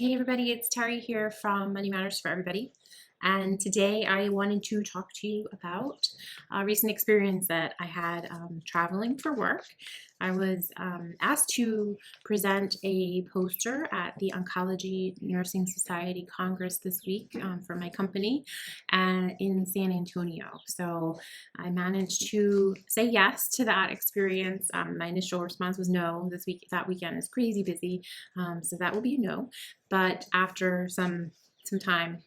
Hey everybody, it's Terry here from Money Matters for Everybody. And today I wanted to talk to you about a recent experience that I had traveling for work. I was asked to present a poster at the Oncology Nursing Society Congress this week for my company in San Antonio. So I managed to say yes to that experience. My initial response was no. That weekend is crazy busy, so that will be a no. But after some time,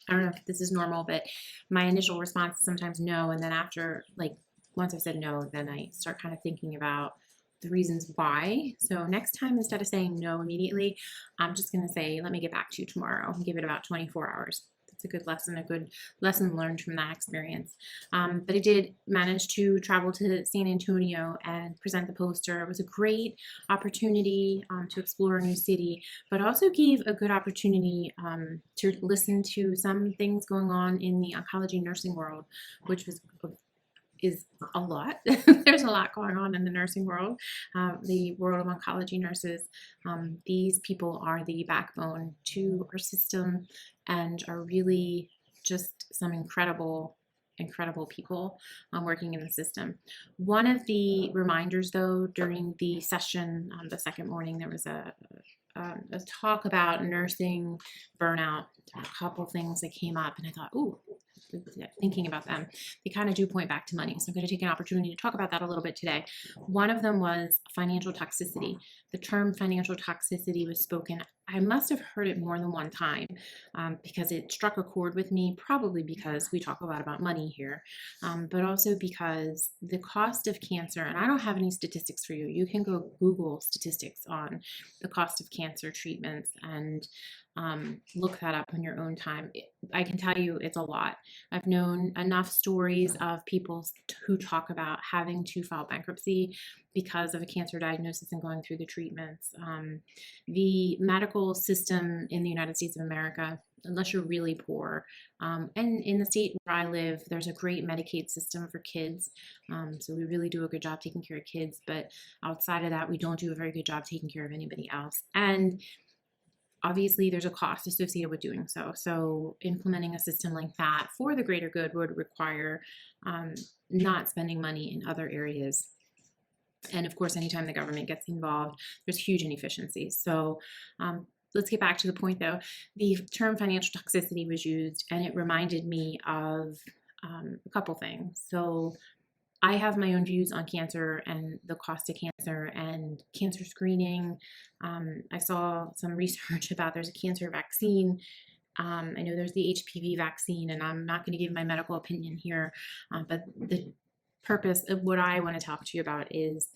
I don't know if this is normal, but my initial response is sometimes no, and then once I said no, then I start kind of thinking about the reasons why. So next time, instead of saying no immediately, I'm just going to say, let me get back to you tomorrow and give it about 24 hours. That's a good lesson learned from that experience. But I did manage to travel to San Antonio and present the poster. It was a great opportunity to explore a new city, but also gave a good opportunity to listen to some things going on in the oncology nursing world, which is a lot. There's a lot going on in the nursing world, the world of oncology nurses. These people are the backbone to our system and are really just some incredible people working in the system. One of the reminders, though, during the session, the second morning, there was a talk about nursing burnout. A couple things that came up, and I thought, ooh, thinking about them, they kind of do point back to money. So I'm going to take an opportunity to talk about that a little bit today. One of them was financial toxicity. The term financial toxicity was spoken. I must have heard it more than one time because it struck a chord with me, probably because we talk a lot about money here, but also because the cost of cancer, and I don't have any statistics for you. You can go Google statistics on the cost of cancer treatments and look that up on your own time. I can tell you it's a lot. I've known enough stories of people who talk about having to file bankruptcy because of a cancer diagnosis and going through the treatments. The medical system in the United States of America, unless you're really poor, and in the state where I live, there's a great Medicaid system for kids. So we really do a good job taking care of kids, but outside of that, we don't do a very good job taking care of anybody else. And obviously, there's a cost associated with doing so. So implementing a system like that for the greater good would require not spending money in other areas. And of course, anytime the government gets involved, there's huge inefficiencies. So let's get back to the point, though. The term financial toxicity was used, and it reminded me of a couple things. So I have my own views on cancer and the cost of cancer and cancer screening. I saw some research about there's a cancer vaccine. I know there's the HPV vaccine, and I'm not going to give my medical opinion here, but the purpose of what I want to talk to you about is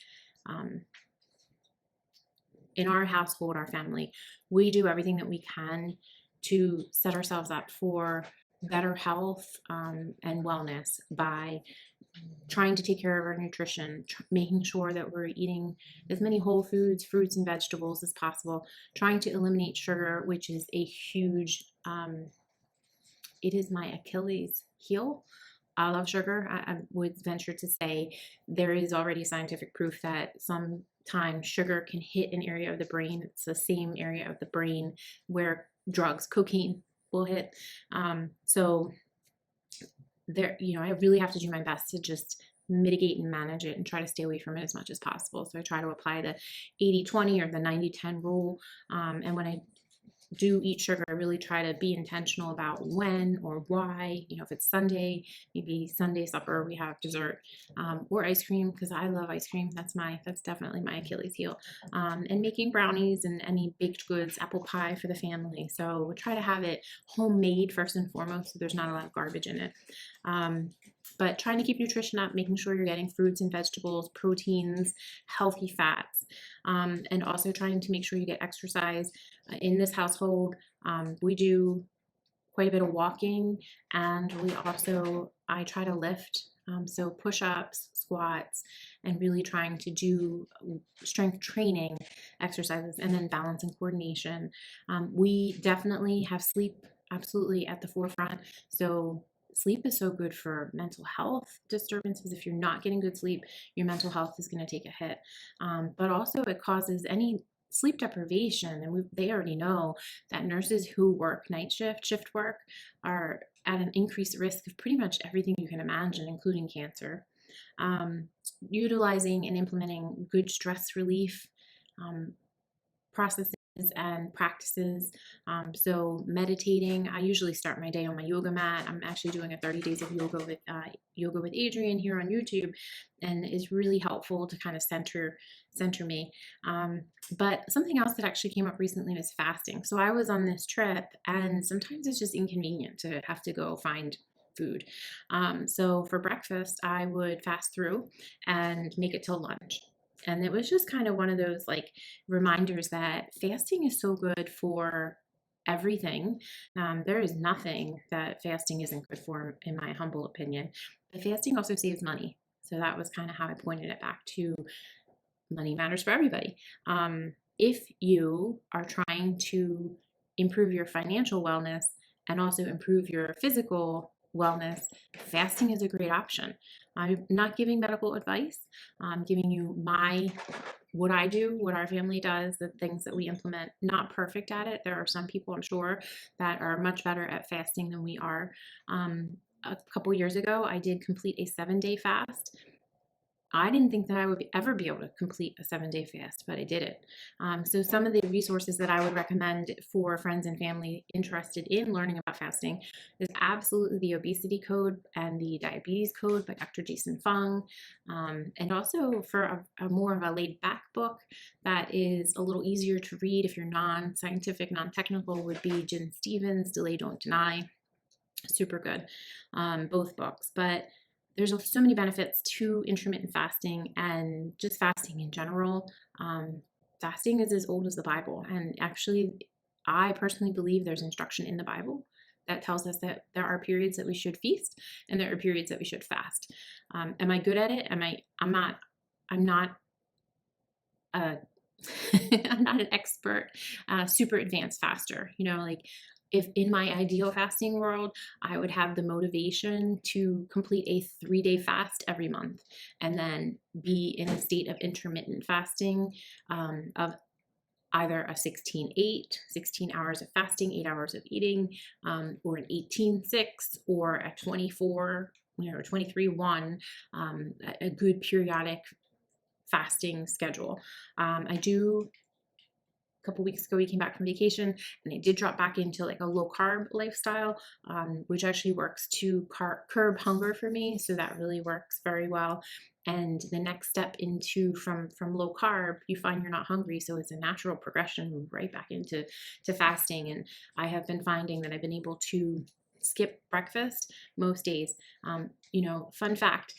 in our household, our family, we do everything that we can to set ourselves up for better health and wellness by trying to take care of our nutrition, making sure that we're eating as many whole foods, fruits, and vegetables as possible, trying to eliminate sugar, which is a huge, it is my Achilles heel. I love sugar. I would venture to say there is already scientific proof that sometimes sugar can hit an area of the brain. It's the same area of the brain where drugs, cocaine, will hit. So there, I really have to do my best to just mitigate and manage it and try to stay away from it as much as possible. So I try to apply the 80-20 or the 90-10 rule. And when I do eat sugar, I really try to be intentional about when or why. If it's Sunday, maybe Sunday supper, we have dessert or ice cream, because I love ice cream. That's definitely my Achilles heel. And making brownies and any baked goods, apple pie for the family. So we try to have it homemade first and foremost, so there's not a lot of garbage in it. But trying to keep nutrition up, making sure you're getting fruits and vegetables, proteins, healthy fats, and also trying to make sure you get exercise. In this household, we do quite a bit of walking, and I try to lift. So push-ups, squats, and really trying to do strength training exercises, and then balance and coordination. We definitely have sleep absolutely at the forefront. So sleep is so good for mental health disturbances. If you're not getting good sleep, your mental health is going to take a hit. But also it causes any sleep deprivation, and they already know that nurses who work night shift work, are at an increased risk of pretty much everything you can imagine, including cancer. Um, Utilizing and implementing good stress relief um, processes and practices. So meditating, I usually start my day on my yoga mat. I'm actually doing a 30 days of yoga with Adrian here on YouTube, and it's really helpful to kind of center me. But something else that actually came up recently was fasting. So I was on this trip, and sometimes it's just inconvenient to have to go find food. So for breakfast, I would fast through and make it till lunch. And it was just kind of one of those like reminders that fasting is so good for everything. There is nothing that fasting isn't good for, in my humble opinion. But fasting also saves money. So that was kind of how I pointed it back to money matters for everybody. If you are trying to improve your financial wellness and also improve your physical wellness, fasting is a great option. I'm not giving medical advice. I'm giving you what I do, what our family does, the things that we implement. Not perfect at it. There are some people, I'm sure, that are much better at fasting than we are. A couple years ago, I did complete a 7-day fast. I didn't think that I would ever be able to complete a 7-day fast, but I did it. So some of the resources that I would recommend for friends and family interested in learning about fasting is absolutely the Obesity Code and the Diabetes Code by Dr. Jason Fung. And also for a more of a laid back book that is a little easier to read if you're non-scientific, non-technical, would be Jen Stevens' Delay Don't Deny. Super good, both books. But there's so many benefits to intermittent fasting and just fasting in general. Fasting is as old as the Bible. And actually, I personally believe there's instruction in the Bible that tells us that there are periods that we should feast and there are periods that we should fast. Am I good at it? I'm not a I'm not an expert, super advanced faster. Like if in my ideal fasting world, I would have the motivation to complete a 3-day fast every month and then be in a state of intermittent fasting of either a 16-8, 16 hours of fasting, 8 hours of eating, or an 18-6 or a 24, 23-1, a good periodic fasting schedule. I do couple weeks ago we came back from vacation and I did drop back into like a low carb lifestyle, which actually works to curb hunger for me. So that really works very well. And the next step into from low carb, you find you're not hungry. So it's a natural progression right back into fasting. And I have been finding that I've been able to skip breakfast most days. Fun fact,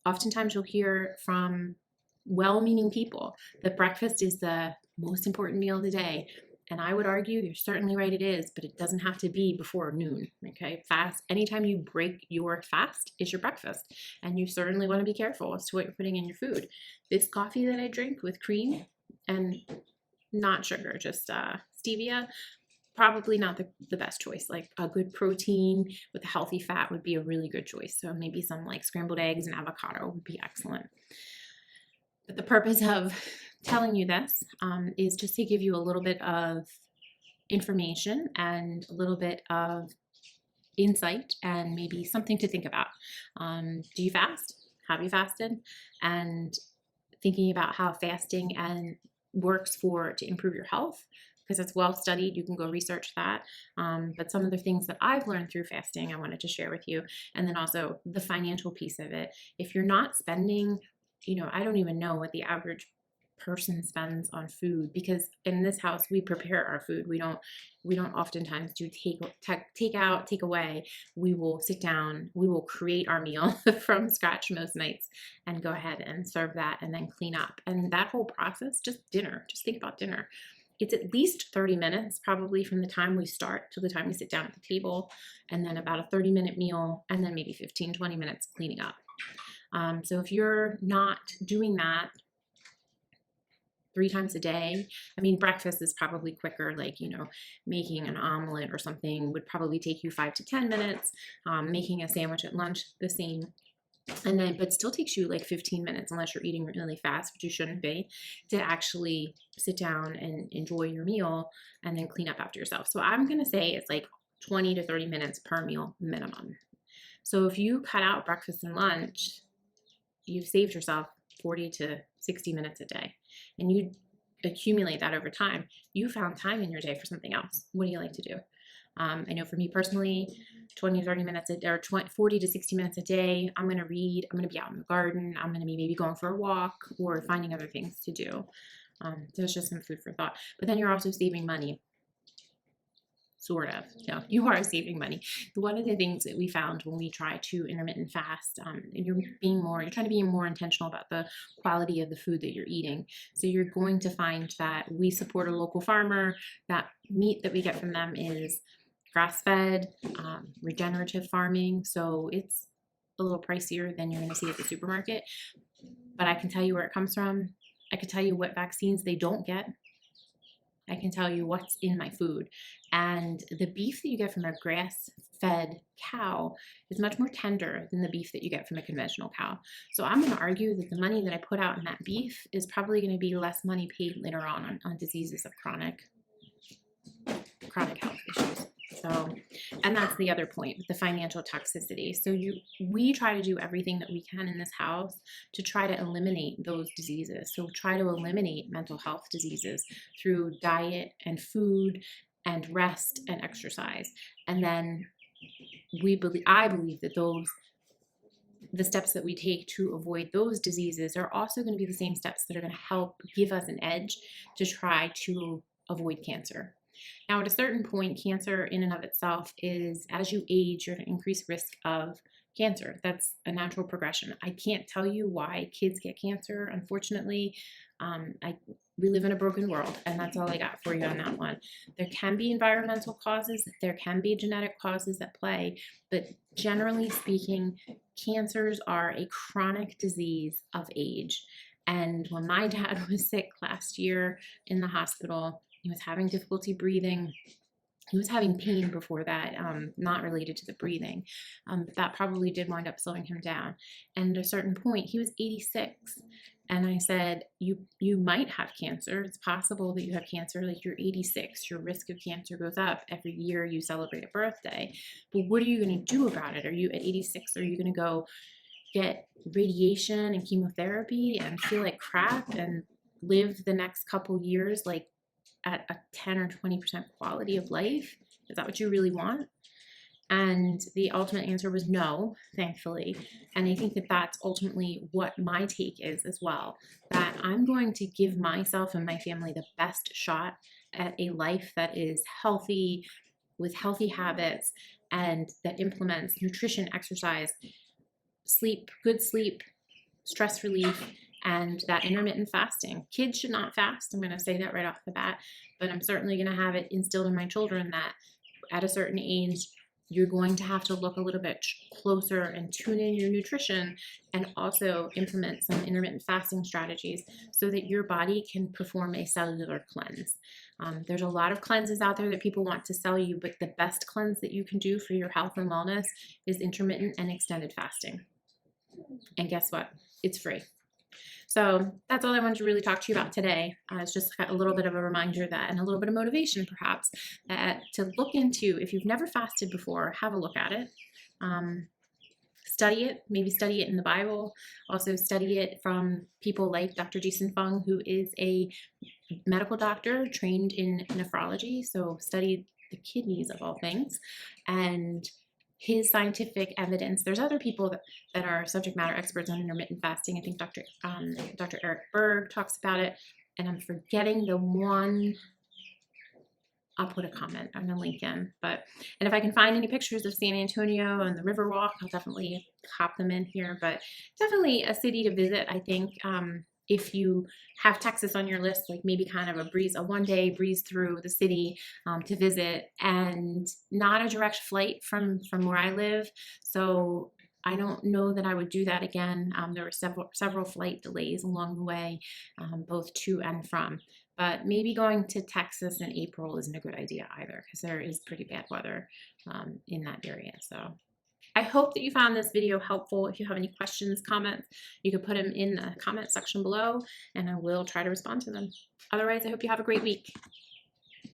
oftentimes you'll hear from well-meaning people that breakfast is the most important meal of the day. And I would argue you're certainly right, it is, but it doesn't have to be before noon. Okay, anytime you break your fast is your breakfast. And you certainly want to be careful as to what you're putting in your food. This coffee that I drink with cream and not sugar, just stevia, probably not the best choice. Like a good protein with a healthy fat would be a really good choice. So maybe some like scrambled eggs and avocado would be excellent. But the purpose of telling you this is just to give you a little bit of information and a little bit of insight and maybe something to think about. Do you fast? Have you fasted? And thinking about how fasting works to improve your health, because it's well studied. You can go research that. But some of the things that I've learned through fasting, I wanted to share with you. And then also the financial piece of it. If you're not spending, I don't even know what the average person spends on food, because in this house we prepare our food. We don't oftentimes do take out, take away. We will sit down, we will create our meal from scratch most nights and go ahead and serve that and then clean up. And that whole process, just think about dinner. It's at least 30 minutes probably from the time we start to the time we sit down at the table, and then about a 30-minute meal, and then maybe 15-20 minutes cleaning up. So if you're not doing that 3 times a day, breakfast is probably quicker, like, making an omelet or something would probably take you 5 to 10 minutes. Making a sandwich at lunch, the same. And then, but still takes you like 15 minutes, unless you're eating really fast, which you shouldn't be, to actually sit down and enjoy your meal and then clean up after yourself. So I'm going to say it's like 20 to 30 minutes per meal minimum. So if you cut out breakfast and lunch, you've saved yourself 40 to 60 minutes a day, and you accumulate that over time. You found time in your day for something else. What do you like to do? I know for me personally, 20 to 30 minutes or 40 to 60 minutes a day, I'm going to read, I'm going to be out in the garden, I'm going to be maybe going for a walk or finding other things to do. So it's just some food for thought. But then you're also saving money. Sort of. No, you are saving money. One of the things that we found when we try to intermittent fast, you're trying to be more intentional about the quality of the food that you're eating. So you're going to find that we support a local farmer. That meat that we get from them is grass-fed, regenerative farming. So it's a little pricier than you're going to see at the supermarket. But I can tell you where it comes from. I can tell you what vaccines they don't get. I can tell you what's in my food. And the beef that you get from a grass-fed cow is much more tender than the beef that you get from a conventional cow. So I'm going to argue that the money that I put out in that beef is probably going to be less money paid later on diseases of chronic health issues. So, and that's the other point, the financial toxicity. So we try to do everything that we can in this house to try to eliminate those diseases. So try to eliminate mental health diseases through diet and food and rest and exercise. And then I believe that the steps that we take to avoid those diseases are also going to be the same steps that are going to help give us an edge to try to avoid cancer. Now, at a certain point, cancer in and of itself is, as you age, you're at an increased risk of cancer. That's a natural progression. I can't tell you why kids get cancer, unfortunately. We live in a broken world, and that's all I got for you on that one. There can be environmental causes, there can be genetic causes at play, but generally speaking, cancers are a chronic disease of age. And when my dad was sick last year in the hospital, he was having difficulty breathing. He was having pain before that, not related to the breathing. But that probably did wind up slowing him down. And at a certain point, he was 86. And I said, you might have cancer. It's possible that you have cancer. Like, you're 86. Your risk of cancer goes up every year you celebrate a birthday. But what are you going to do about it? Are you at 86? Are you going to go get radiation and chemotherapy and feel like crap and live the next couple years like at a 10 or 20% quality of life? Is that what you really want? And the ultimate answer was no, thankfully. And I think that that's ultimately what my take is as well, that I'm going to give myself and my family the best shot at a life that is healthy, with healthy habits, and that implements nutrition, exercise, sleep, good sleep, stress relief, and that intermittent fasting. Kids should not fast. I'm going to say that right off the bat, but I'm certainly going to have it instilled in my children that at a certain age, you're going to have to look a little bit closer and tune in your nutrition, and also implement some intermittent fasting strategies so that your body can perform a cellular cleanse. There's a lot of cleanses out there that people want to sell you, but the best cleanse that you can do for your health and wellness is intermittent and extended fasting. And guess what? It's free. So that's all I wanted to really talk to you about today. It's just a little bit of a reminder that, and a little bit of motivation perhaps, that to look into, if you've never fasted before, have a look at it. Study it, maybe study it in the Bible. Also study it from people like Dr. Jason Fung, who is a medical doctor trained in nephrology. So study the kidneys of all things, and his scientific evidence. There's other people that are subject matter experts on intermittent fasting. I think Dr. Eric Berg talks about it, and I'm forgetting the one. I'll put a comment on the link in, and if I can find any pictures of San Antonio and the Riverwalk, I'll definitely pop them in here. But definitely a city to visit, I think. If you have Texas on your list, like maybe kind of a one-day breeze through the city to visit, and not a direct flight from where I live. So I don't know that I would do that again. There were several flight delays along the way, both to and from. But maybe going to Texas in April isn't a good idea either, because there is pretty bad weather in that area. So I hope that you found this video helpful. If you have any questions, comments, you can put them in the comment section below and I will try to respond to them. Otherwise, I hope you have a great week.